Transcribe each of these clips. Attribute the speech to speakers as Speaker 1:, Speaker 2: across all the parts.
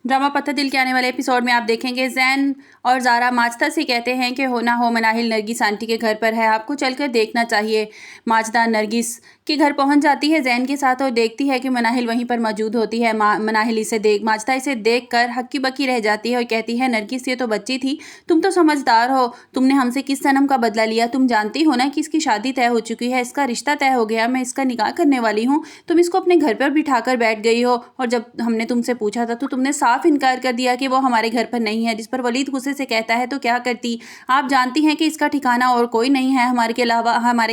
Speaker 1: Drama पत्थर दिल के आने वाले एपिसोड में आप देखेंगे ज़ैन और ज़ारा माजदा से कहते हैं कि हो ना हो मनाहिल नरगिस आंटी के घर पर है, आपको चलकर देखना चाहिए। माजदा नरगिस के घर पहुंच जाती है ज़ैन के साथ और देखती है कि मनाहिल वहीं पर मौजूद होती है। मनाहिल माजदा इसे देखकर हक्की बक्की रह जाती है और कहती है, नरगिस ये तो बच्ची थी, तुम तो समझदार हो, तुमने हमसे किस सनम का बदला लिया? तुम जानती हो ना कि इसकी शादी तय हो चुकी है, इसका रिश्ता तय हो गया, मैं इसका निकाह करने वाली हूँ। तुम इसको अपने घर पर बिठाकर बैठ गई हो और जब हमने तुमसे पूछा था तो तुमने साफ इनकार कर दिया कि वो हमारे घर पर नहीं है। जिस पर वलीद गुस्से से कहता है, तो क्या करती? आप जानती हैं कि इसका ठिकाना और कोई नहीं है हमारे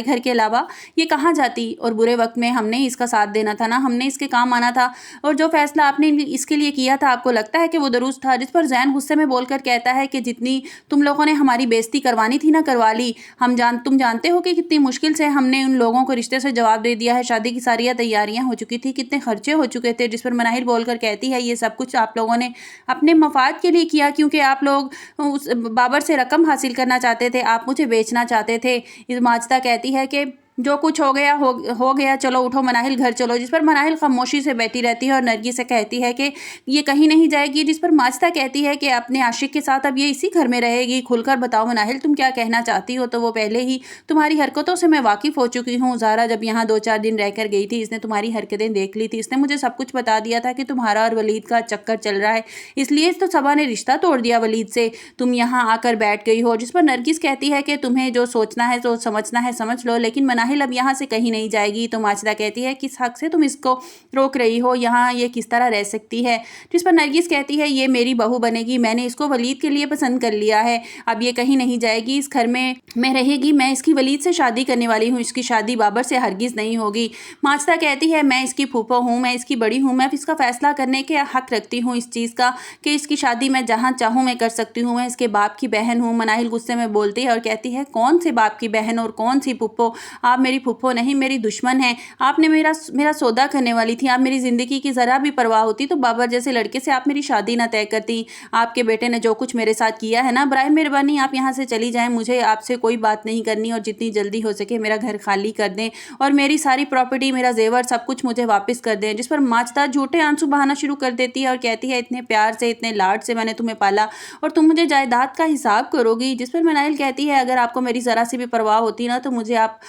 Speaker 1: घर के अलावा, ये कहाँ जाती? और बुरे वक्त में हमने इसका साथ देना था ना, हमने इसके काम आना था, और जो फैसला आपने इसके लिए किया था आपको लगता है कि वो दुरुस्त था? जिस पर ज़ैन गुस्से में बोलकर कहता है कि जितनी तुम लोगों ने हमारी बेइज्जती करवानी थी ना, करवा ली। तुम जानते हो कि कितनी मुश्किल से हमने उन लोगों को रिश्ते से जवाब दे दिया है, शादी की सारी तैयारियां हो चुकी थी, कितने खर्चे हो चुके थे। जिस पर मनाहिल बोलकर कहती है, ये सब कुछ आप लोगों ने अपने मफाद के लिए किया, क्योंकि आप लोग उस बाबर से रकम हासिल करना चाहते थे, आप मुझे बेचना चाहते थे। इस माजदा कहती है कि जो कुछ हो गया, चलो उठो मनाहिल घर चलो। जिस पर मनाहिल खामोशी से बैठी रहती है और नरगिस से कहती है कि ये कहीं नहीं जाएगी। जिस पर माजदा कहती है कि अपने आशिक के साथ अब ये इसी घर में रहेगी, खुलकर बताओ मनाहिल तुम क्या कहना चाहती हो? तो वो पहले ही तुम्हारी हरकतों से मैं वाकिफ़ हो चुकी हूँ। ज़ारा जब यहाँ 2-4 दिन रहकर गई थी, इसने तुम्हारी हरकतें देख ली थी, इसने मुझे सब कुछ बता दिया था कि तुम्हारा और वलीद का चक्कर चल रहा है, इसलिए तो सबा ने रिश्ता तोड़ दिया वलीद से, तुम यहाँ आकर बैठ गई हो। जिस पर नरगिस कहती है कि तुम्हें जो सोचना है, जो समझना है समझ लो, लेकिन मनाहिल अब यहाँ से कहीं नहीं जाएगी। तो माजदा कहती है, किस हक से तुम इसको रोक रही हो? यहाँ ये किस तरह रह सकती है? जिस पर नरगिस कहती है, ये मेरी बहू बनेगी, मैंने इसको वलीद के लिए पसंद कर लिया है, अब ये कहीं नहीं जाएगी, इस घर में रहेगी, मैं इसकी वलीद से शादी करने वाली हूँ, इसकी शादी बाबर से हरगिज़ नहीं होगी। माजदा कहती है, मैं इसकी फूफा हूँ, मैं इसकी बड़ी हूँ, मैं इसका फैसला करने के हक रखती हूँ इस चीज़ का कि इसकी शादी मैं जहाँ चाहूँ मैं कर सकती हूँ, मैं इसके बाप की बहन हूँ। मनाहिल गुस्से में बोलती है और कहती है, कौन से बाप की बहन और कौन सी फूफो? आप मेरी फूफो नहीं, मेरी दुश्मन है। आपने मेरा सौदा करने वाली थी, आप मेरी ज़िंदगी की ज़रा भी परवाह होती तो बाबर जैसे लड़के से आप मेरी शादी ना तय करती। आपके बेटे ने जो कुछ मेरे साथ किया है ना, बराए मेहरबानी आप यहाँ से चली जाएं, मुझे आपसे कोई बात नहीं करनी, और जितनी जल्दी हो सके मेरा घर खाली कर दें और मेरी सारी प्रॉपर्टी, मेरा जेवर सब कुछ मुझे वापस कर दें। जिस पर माजदा झूठे आंसू बहाना शुरू कर देती है और कहती है, इतने प्यार से, इतने लाड से मैंने तुम्हें पाला और तुम मुझे जायदाद का हिसाब करोगी? जिस पर मनाहिल कहती है, अगर आपको मेरी ज़रा सी भी परवाह होती ना, तो मुझे आप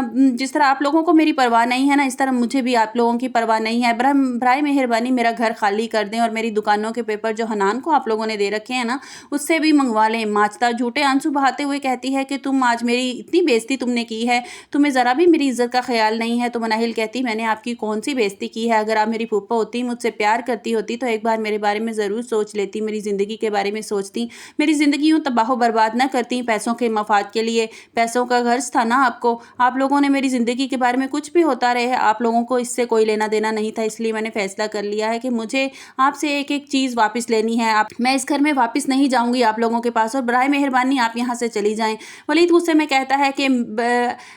Speaker 1: जिस तरह आप लोगों को मेरी परवाह नहीं है ना, इस तरह मुझे भी आप लोगों की परवाह नहीं है। बराए मेहरबानी मेरा घर खाली कर दें और मेरी दुकानों के पेपर जो हनान को आप लोगों ने दे रखे हैं ना, उससे भी मंगवा लें। माजदा झूठे आंसू बहाते हुए कहती है कि तुम आज मेरी इतनी बेइज्जती तुमने की है, तुम्हें ज़रा भी मेरी इज्जत का ख्याल नहीं है। तो मनाहिल कहती, मैंने आपकी कौन सी बेइज्जती की है? अगर आप मेरी फूफा होती, मुझसे प्यार करती होती, तो एक बार मेरे बारे में ज़रूर सोच लेती, मेरी ज़िंदगी के बारे में सोचती, मेरी ज़िंदगी यूँ तबाह बर्बाद ना करती पैसों के मफाद के लिए। पैसों का गर्ज था ना आपको, आप लोगों ने मेरी ज़िंदगी के बारे में कुछ भी होता रहे, आप लोगों को इससे कोई लेना देना नहीं था, इसलिए मैंने फैसला कर लिया है कि मुझे आपसे एक एक चीज़ वापस लेनी है। मैं इस घर में वापस नहीं जाऊंगी आप लोगों के पास, और बराए मेहरबानी आप यहाँ से चली जाएं। वलीद गुस्से में कहता है कि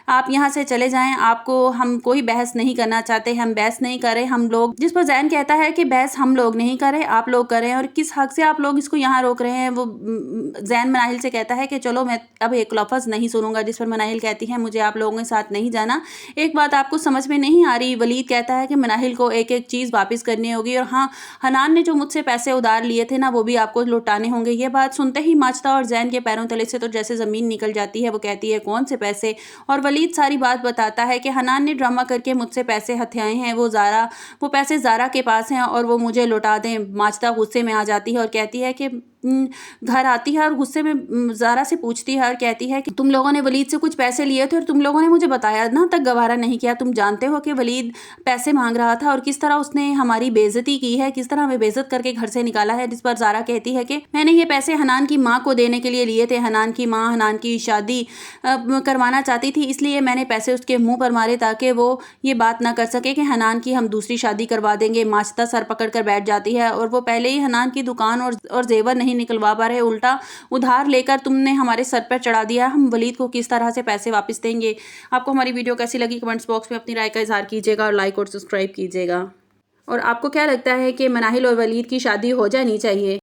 Speaker 1: आप यहाँ से चले जाएं, आपको हम कोई बहस नहीं करना चाहते, हम बहस नहीं करें हम लोग। जिस पर ज़ैन कहता है कि बहस हम लोग नहीं करें, आप लोग करें, और किस हक से आप लोग इसको यहाँ रोक रहे हैं? वो ज़ैन मनाहिल से कहता है कि चलो मैं अब एक लफ्ज़ नहीं सुनूंगा। जिस पर मनाहिल कहती है, मुझे आप लोगों के साथ नहीं जाना, एक बात आपको समझ में नहीं आ रही? वलीद कहता है कि मनाहिल को एक एक चीज़ वापस करनी होगी, और हाँ, हनान ने जो मुझसे पैसे उधार लिए थे ना, वो भी आपको लौटाने होंगे। ये बात सुनते ही माजदा और ज़ैन के पैरों तले से तो जैसे ज़मीन निकल जाती है। वो कहती है, कौन से पैसे? और वलीद सारी बात बताता है कि हनान ने ड्रामा करके मुझसे पैसे हथियाए हैं, वो पैसे ज़ारा के पास हैं और वो मुझे लौटा दें। माजदा गुस्से में आ जाती है और कहती है कि घर आती है और गुस्से में ज़ारा से पूछती है और कहती है कि तुम लोगों ने वलीद से कुछ पैसे लिए थे और तुम लोगों ने मुझे बताया ना तक गवारा नहीं किया। तुम जानते हो कि वलीद पैसे मांग रहा था और किस तरह उसने हमारी बेइज्जती की है, किस तरह हमें बेइज्जत करके घर से निकाला है। जिस पर ज़ारा कहती है कि मैंने ये पैसे हनान की माँ को देने के लिए लिए थे, हनान की माँ हनान की शादी करवाना चाहती थी, इसलिए मैंने पैसे उसके मुँह पर मारे ताकि वो ये बात ना कर सके कि हनान की हम दूसरी शादी करवा देंगे। माजदा सर पकड़ कर बैठ जाती है और वो पहले ही हनान की दुकान और जेवर नहीं निकलवा पा रहे, उल्टा उधार लेकर तुमने हमारे सर पर चढ़ा दिया, हम वलीद को किस तरह से पैसे वापस देंगे? आपको हमारी वीडियो कैसी लगी कमेंट्स बॉक्स में अपनी राय का इजहार कीजिएगा और लाइक और सब्सक्राइब कीजिएगा। और आपको क्या लगता है कि मनाहिल और वलीद की शादी हो जानी चाहिए?